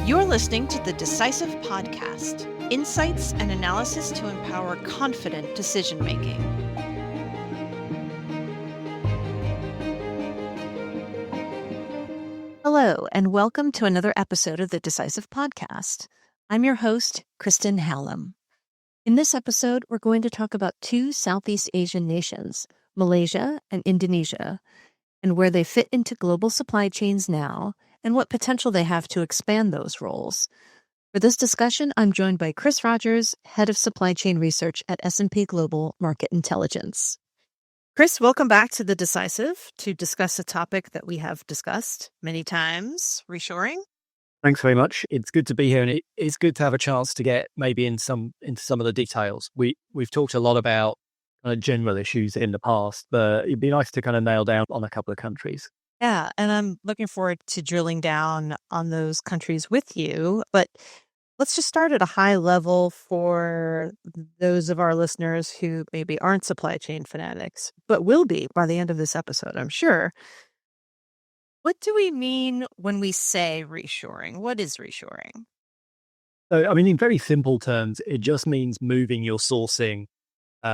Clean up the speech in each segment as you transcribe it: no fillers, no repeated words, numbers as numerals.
You're listening to the Decisive Podcast, insights and analysis to empower confident decision-making. Hello, and welcome to another episode of the Decisive Podcast. I'm your host, Kristen Hallam. In this episode, we're going to talk about two Southeast Asian nations, Malaysia and Indonesia, and where they fit into global supply chains now, and what potential they have to expand those roles. For this discussion, I'm joined by Chris Rogers, Head of Supply Chain Research at S&P Global Market Intelligence. Chris, welcome back to The Decisive to discuss a topic that we have discussed many times, reshoring. Thanks very much. It's good to be here, and it's good to have a chance to get maybe into some of the details. We've talked a lot about kind of general issues in the past, but it'd be nice to kind of nail down on a couple of countries. Yeah, and I'm looking forward to drilling down on those countries with you. But let's just start at a high level for those of our listeners who maybe aren't supply chain fanatics, but will be by the end of this episode, I'm sure. What do we mean when we say reshoring? What is reshoring? So, I mean, in very simple terms, it just means moving your sourcing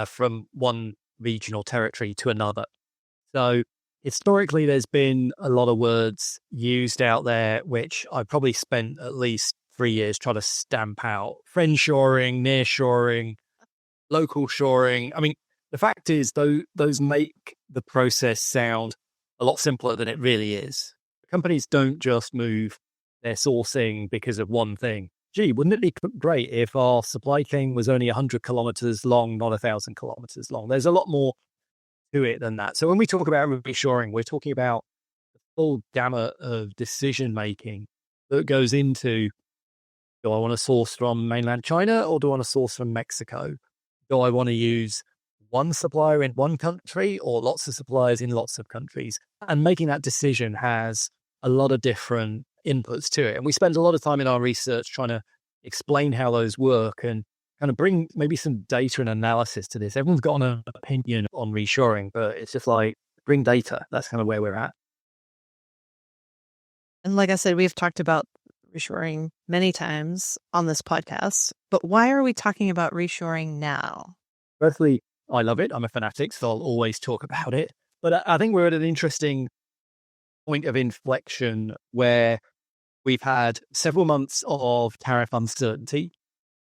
from one region or territory to another. So historically, there's been a lot of words used out there, which I probably spent at least 3 years trying to stamp out. Friendshoring, nearshoring, local shoring. I mean, the fact is, though, those make the process sound a lot simpler than it really is. Companies don't just move their sourcing because of one thing. Gee, wouldn't it be great if our supply chain was only 100 kilometers long, not 1,000 kilometers long? There's a lot more to it than that. So when we talk about reshoring, we're talking about the full gamut of decision making that goes into, do I want to source from mainland China or do I want to source from Mexico? Do I want to use one supplier in one country or lots of suppliers in lots of countries? And making that decision has a lot of different inputs to it. And we spend a lot of time in our research trying to explain how those work and kind of bring maybe some data and analysis to this. Everyone's got an opinion on reshoring, but it's just like, bring data. That's kind of where we're at. And like I said, we've talked about reshoring many times on this podcast, but why are we talking about reshoring now? Firstly, I love it. I'm a fanatic, so I'll always talk about it. But I think we're at an interesting point of inflection where we've had several months of tariff uncertainty,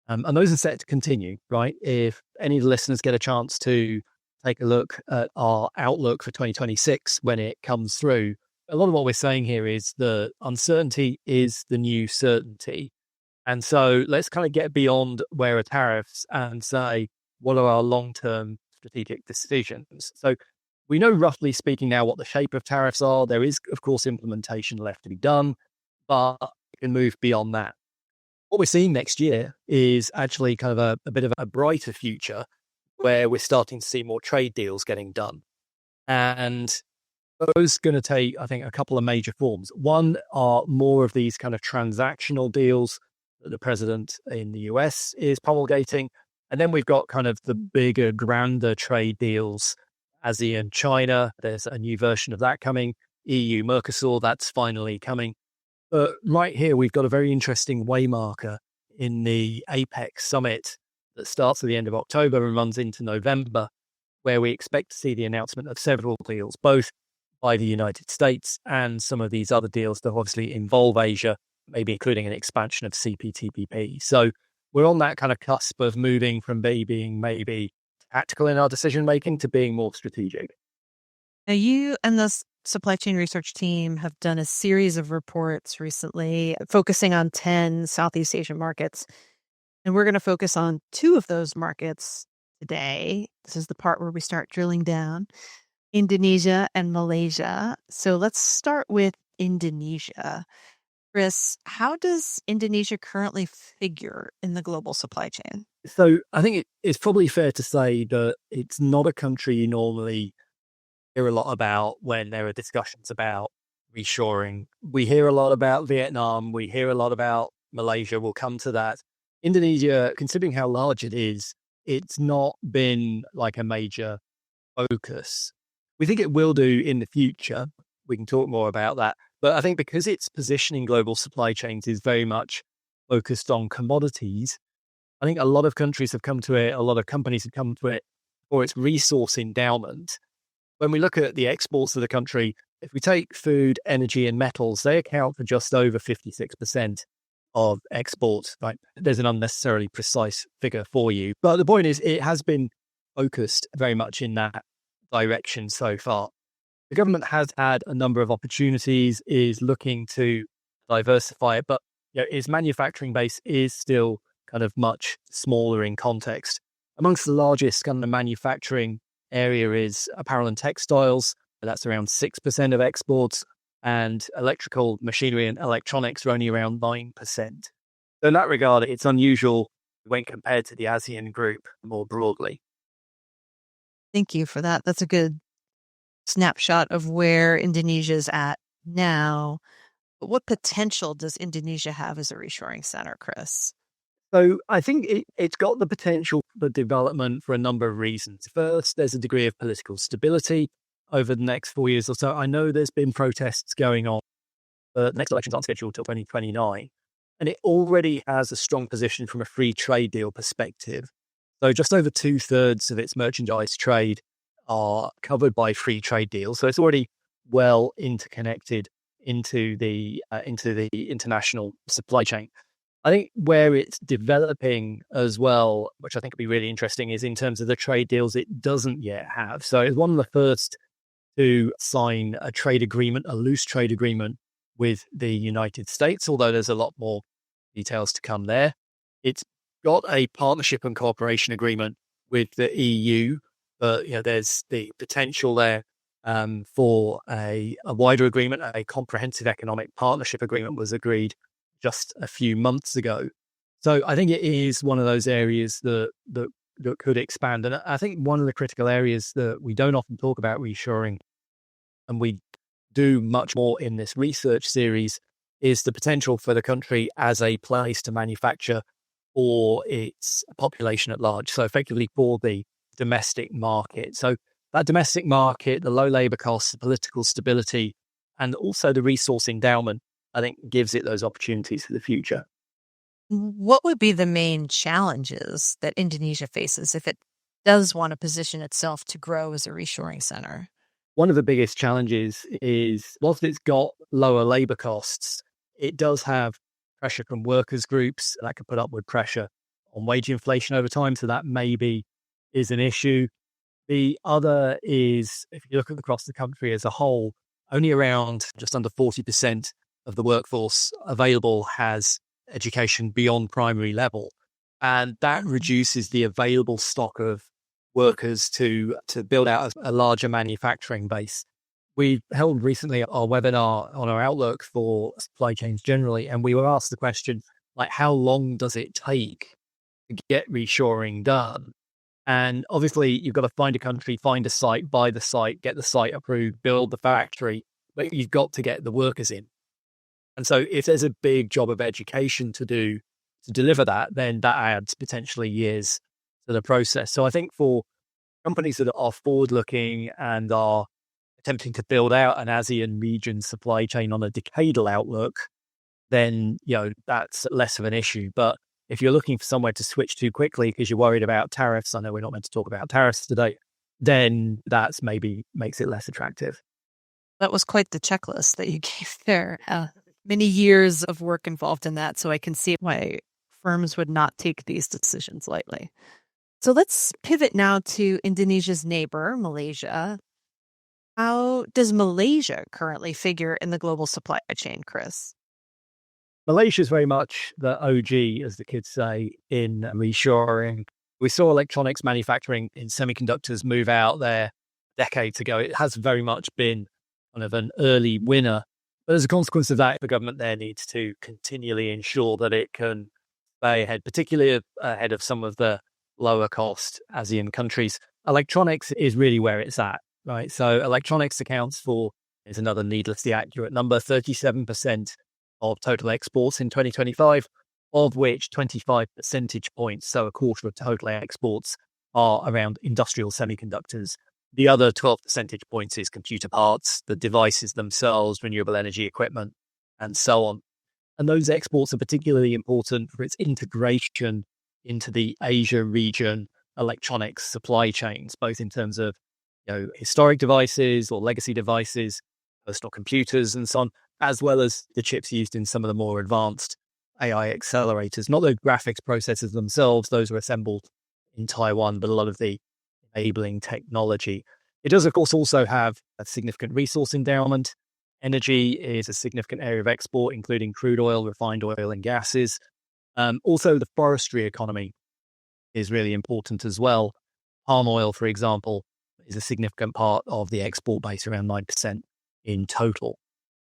and those are set to continue, right? If any of the listeners get a chance to take a look at our outlook for 2026 when it comes through, a lot of what we're saying here is the uncertainty is the new certainty. And so let's kind of get beyond where are tariffs and say, what are our long-term strategic decisions? So we know, roughly speaking, now what the shape of tariffs are. There is, of course, implementation left to be done, but we can move beyond that. What we're seeing next year is actually kind of a bit of a brighter future where we're starting to see more trade deals getting done. And those are going to take, I think, a couple of major forms. One are more of these kind of transactional deals that the president in the US is promulgating. And then we've got kind of the bigger, grander trade deals, ASEAN, China. There's a new version of that coming. EU, Mercosur, that's finally coming. But right here, we've got a very interesting waymarker in the APEC summit that starts at the end of October and runs into November, where we expect to see the announcement of several deals, both by the United States and some of these other deals that obviously involve Asia, maybe including an expansion of CPTPP. So we're on that kind of cusp of moving from being maybe tactical in our decision making to being more strategic. Now, you and the supply chain research team have done a series of reports recently focusing on 10 Southeast Asian markets. And we're going to focus on two of those markets today. This is the part where we start drilling down. Indonesia and Malaysia. So let's start with Indonesia. Chris, how does Indonesia currently figure in the global supply chain? So I think it's probably fair to say that it's not a country you normally hear a lot about when there are discussions about reshoring. We hear a lot about Vietnam. We hear a lot about Malaysia. We'll come to that. Indonesia, considering how large it is, it's not been like a major focus. We think it will do in the future. We can talk more about that. But I think because its positioning global supply chains is very much focused on commodities, I think a lot of countries have come to it, a lot of companies have come to it for its resource endowment. When we look at the exports of the country, if we take food, energy, and metals, they account for just over 56% of exports. Right? There's an unnecessarily precise figure for you. But the point is, it has been focused very much in that direction so far. The government has had a number of opportunities, is looking to diversify it, but its manufacturing base is still kind of much smaller in context. Amongst the largest kind of manufacturing area is apparel and textiles. That's around 6% of exports, and electrical machinery and electronics are only around 9%. So in that regard, it's unusual when compared to the ASEAN group more broadly. Thank you for that. That's a good snapshot of where Indonesia's at now. But what potential does Indonesia have as a reshoring center, Chris? So I think it's got the potential for development for a number of reasons. First, there's a degree of political stability over the next 4 years or so. I know there's been protests going on, but the next elections aren't scheduled till 2029. And it already has a strong position from a free trade deal perspective. So just over 2/3 of its merchandise trade are covered by free trade deals. So it's already well interconnected into the international supply chain. I think where it's developing as well, which I think would be really interesting, is in terms of the trade deals it doesn't yet have. So it's one of the first to sign a trade agreement, a loose trade agreement with the United States, although there's a lot more details to come there. It's got a partnership and cooperation agreement with the EU, but there's the potential there for a wider agreement. A comprehensive economic partnership agreement was agreed just a few months ago. So I think it is one of those areas that could expand. And I think one of the critical areas that we don't often talk about reshoring, and we do much more in this research series, is the potential for the country as a place to manufacture for its population at large. So effectively for the domestic market. So that domestic market, the low labor costs, the political stability, and also the resource endowment, I think gives it those opportunities for the future. What would be the main challenges that Indonesia faces if it does want to position itself to grow as a reshoring center? One of the biggest challenges is, whilst it's got lower labor costs, it does have pressure from workers' groups that could put upward pressure on wage inflation over time. So that maybe is an issue. The other is, if you look across the country as a whole, only around just under 40% of the workforce available has education beyond primary level. And that reduces the available stock of workers to build out a larger manufacturing base. We held recently our webinar on our outlook for supply chains generally, and we were asked the question, like, how long does it take to get reshoring done? And obviously, you've got to find a country, find a site, buy the site, get the site approved, build the factory, but you've got to get the workers in. And so if there's a big job of education to do to deliver that, then that adds potentially years to the process. So I think for companies that are forward-looking and are attempting to build out an ASEAN region supply chain on a decadal outlook, then that's less of an issue. But if you're looking for somewhere to switch to quickly because you're worried about tariffs, I know we're not meant to talk about tariffs today, then that's maybe makes it less attractive. That was quite the checklist that you gave there. Many years of work involved in that, so I can see why firms would not take these decisions lightly. So let's pivot now to Indonesia's neighbor, Malaysia. How does Malaysia currently figure in the global supply chain, Chris? Malaysia is very much the OG, as the kids say, in reshoring. We saw electronics manufacturing in semiconductors move out there decades ago. It has very much been kind of an early winner. But as a consequence of that, the government there needs to continually ensure that it can stay ahead, particularly ahead of some of the lower cost ASEAN countries. Electronics is really where it's at, right? So electronics accounts for, is another needlessly accurate number, 37% of total exports in 2025, of which 25 percentage points, so a quarter of total exports, are around industrial semiconductors. The other 12 percentage points is computer parts, the devices themselves, renewable energy equipment, and so on. And those exports are particularly important for its integration into the Asia region electronics supply chains, both in terms of historic devices or legacy devices, personal computers, and so on, as well as the chips used in some of the more advanced AI accelerators. Not the graphics processors themselves; those are assembled in Taiwan, but a lot of the enabling technology. It does, of course, also have a significant resource endowment. Energy is a significant area of export, including crude oil, refined oil, and gases. Also, the forestry economy is really important as well. Palm oil, for example, is a significant part of the export base, around 9% in total.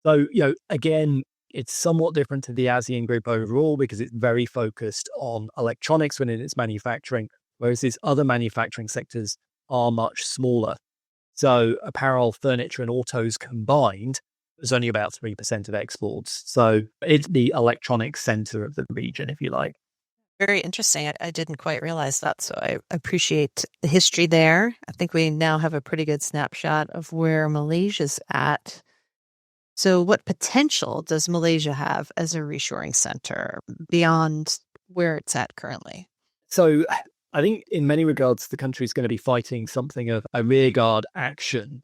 So, again, it's somewhat different to the ASEAN group overall because it's very focused on electronics within its manufacturing, whereas its other manufacturing sectors are much smaller. So apparel, furniture, and autos combined is only about 3% of exports. So it's the electronics center of the region, if you like. Very interesting. I didn't quite realize that. So I appreciate the history there. I think we now have a pretty good snapshot of where Malaysia's at. So what potential does Malaysia have as a reshoring center beyond where it's at currently? So I think in many regards, the country is going to be fighting something of a rearguard action,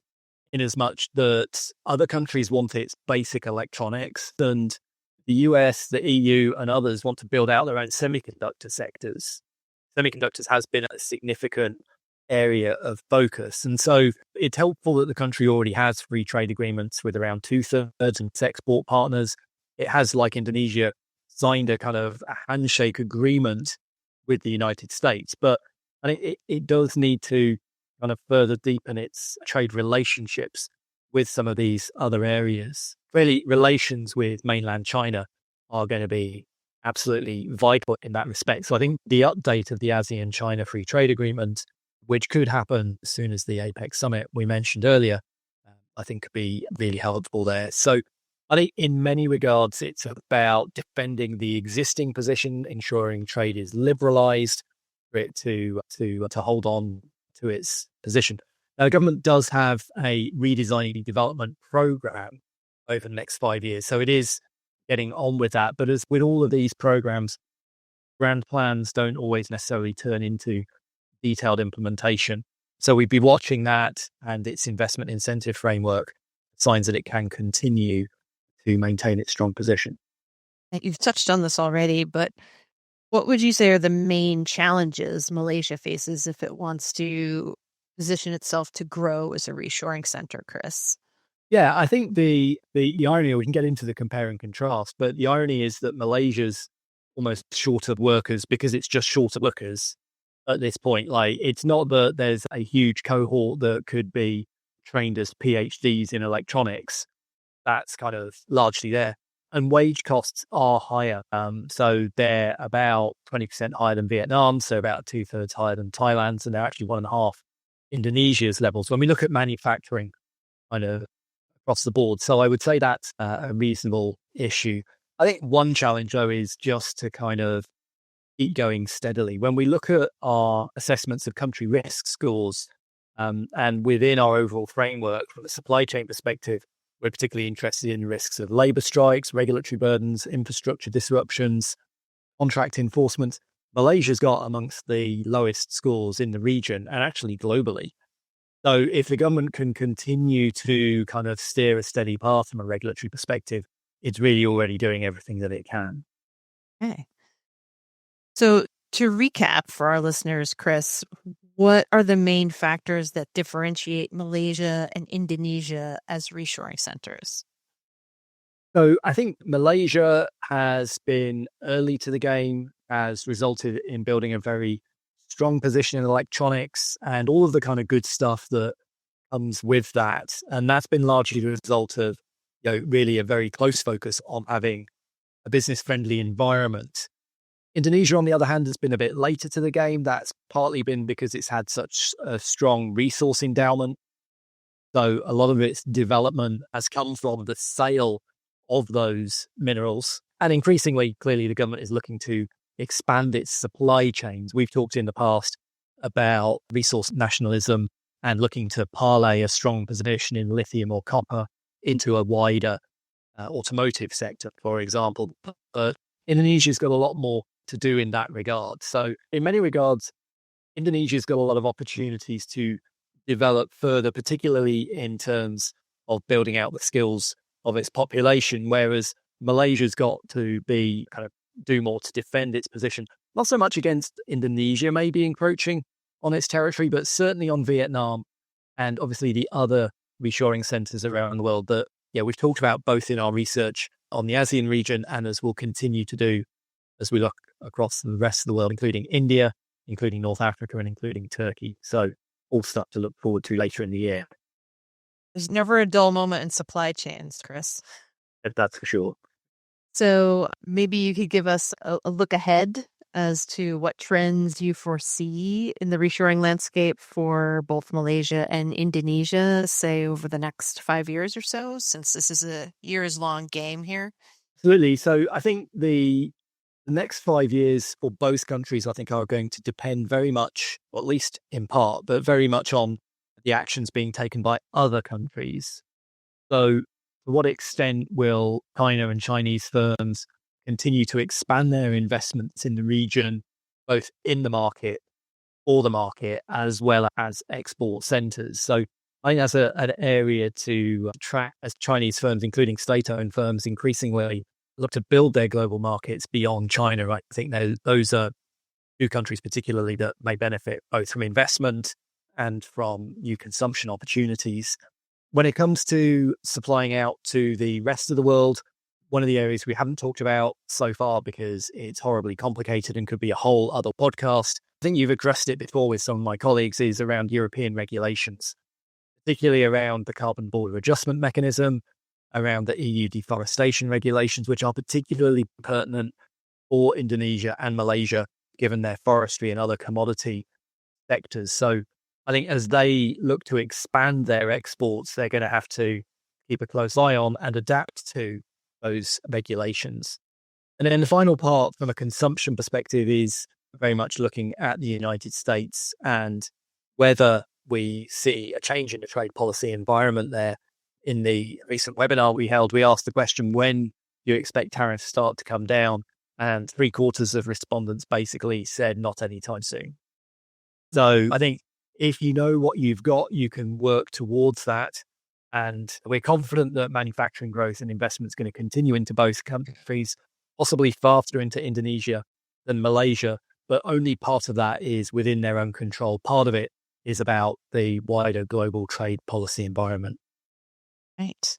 in as much that other countries want its basic electronics, and the US, the EU, and others want to build out their own semiconductor sectors. Semiconductors has been a significant area of focus. And so it's helpful that the country already has free trade agreements with around 2/3 of its export partners. It has, like Indonesia, signed a kind of a handshake agreement with the United States. But I think it does need to kind of further deepen its trade relationships with some of these other areas. Really, relations with mainland China are going to be absolutely vital in that respect. So I think the update of the ASEAN-China Free Trade Agreement, which could happen as soon as the APEC summit we mentioned earlier, I think could be really helpful there. So I think in many regards, it's about defending the existing position, ensuring trade is liberalized for it to hold on to its position. Now, the government does have a redesigning development program over the next 5 years. So it is getting on with that. But as with all of these programs, grand plans don't always necessarily turn into detailed implementation. So we'd be watching that and its investment incentive framework, signs that it can continue to maintain its strong position. You've touched on this already, but what would you say are the main challenges Malaysia faces if it wants to position itself to grow as a reshoring center, Chris? Yeah, I think the irony, we can get into the compare and contrast, but the irony is that Malaysia's almost short of workers because it's just short of workers at this point. Like, it's not that there's a huge cohort that could be trained as PhDs in electronics. That's kind of largely there. And wage costs are higher. So they're about 20% higher than Vietnam, so about 2/3 higher than Thailand's, and they're actually 1.5 Indonesia's levels when we look at manufacturing kind of across the board. So I would say that's a reasonable issue. I think one challenge, though, is just to kind of keep going steadily. When we look at our assessments of country risk scores, and within our overall framework from a supply chain perspective, we're particularly interested in risks of labour strikes, regulatory burdens, infrastructure disruptions, contract enforcement. Malaysia's got amongst the lowest scores in the region and actually globally. So if the government can continue to kind of steer a steady path from a regulatory perspective, it's really already doing everything that it can. Okay. So to recap for our listeners, Chris, what are the main factors that differentiate Malaysia and Indonesia as reshoring centers? So I think Malaysia has been early to the game, has resulted in building a very strong position in electronics and all of the kind of good stuff that comes with that. And that's been largely the result of, really a very close focus on having a business-friendly environment. Indonesia, on the other hand, has been a bit later to the game. That's partly been because it's had such a strong resource endowment. So a lot of its development has come from the sale of those minerals. And increasingly, clearly, the government is looking to expand its supply chains. We've talked in the past about resource nationalism and looking to parlay a strong position in lithium or copper into a wider automotive sector, for example. But Indonesia's got a lot more to do in that regard. So in many regards, Indonesia's got a lot of opportunities to develop further, particularly in terms of building out the skills of its population, whereas Malaysia's got to be kind of do more to defend its position, not so much against Indonesia maybe encroaching on its territory, but certainly on Vietnam and obviously the other reshoring centers around the world that, we've talked about both in our research on the ASEAN region and as we'll continue to do as we look across the rest of the world, including India, including North Africa, and including Turkey. So all stuff to look forward to later in the year. There's never a dull moment in supply chains, Chris. That's for sure. So maybe you could give us a look ahead as to what trends you foresee in the reshoring landscape for both Malaysia and Indonesia, say over the next 5 years or so, since this is a years-long game here. Absolutely. So I think the next 5 years for both countries, I think, are going to depend very much, or at least in part, but very much on the actions being taken by other countries. So to what extent will China and Chinese firms continue to expand their investments in the region, both in the market, for the market, as well as export centers? So I think that's an area to track as Chinese firms, including state-owned firms, increasingly look to build their global markets beyond China. Right? I think those are two countries particularly that may benefit both from investment and from new consumption opportunities. When it comes to supplying out to the rest of the world, one of the areas we haven't talked about so far because it's horribly complicated and could be a whole other podcast, I think you've addressed it before with some of my colleagues, is around European regulations, particularly around the carbon border adjustment mechanism, around the EU deforestation regulations, which are particularly pertinent for Indonesia and Malaysia, given their forestry and other commodity sectors. So I think as they look to expand their exports, they're going to have to keep a close eye on and adapt to those regulations. And then the final part from a consumption perspective is very much looking at the United States and whether we see a change in the trade policy environment there. In the recent webinar we held, we asked the question, when do you expect tariffs start to come down? And 3/4 of respondents basically said not anytime soon. So I think if you know what you've got, you can work towards that. And we're confident that manufacturing growth and investment is going to continue into both countries, possibly faster into Indonesia than Malaysia, but only part of that is within their own control. Part of it is about the wider global trade policy environment. Right.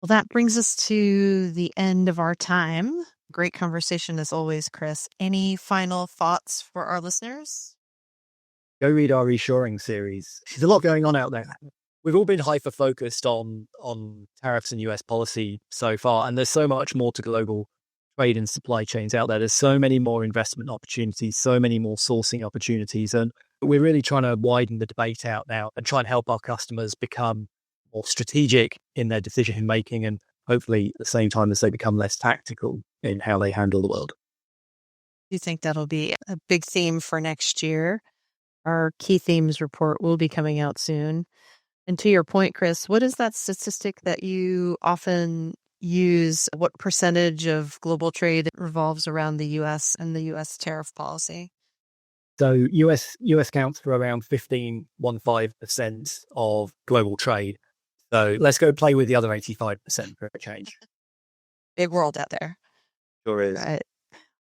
Well, that brings us to the end of our time. Great conversation as always, Chris. Any final thoughts for our listeners? Go read our Reshoring series. There's a lot going on out there. We've all been hyper-focused on tariffs and US policy so far, and there's so much more to global trade and supply chains out there. There's so many more investment opportunities, so many more sourcing opportunities, and we're really trying to widen the debate out now and try and help our customers become more strategic in their decision making, and hopefully at the same time as they become less tactical in how they handle the world. Do you think that'll be a big theme for next year? Our key themes report will be coming out soon. And to your point, Chris, what is that statistic that you often use? What percentage of global trade revolves around the U.S. and the U.S. tariff policy? So US counts for around 15% of global trade. So let's go play with the other 85% for a change. Big world out there. Sure is. Right.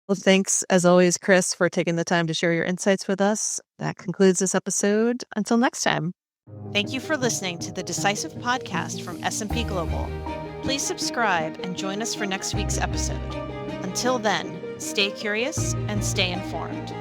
Well, thanks as always, Chris, for taking the time to share your insights with us. That concludes this episode. Until next time. Thank you for listening to the Decisive Podcast from S&P Global. Please subscribe and join us for next week's episode. Until then, stay curious and stay informed.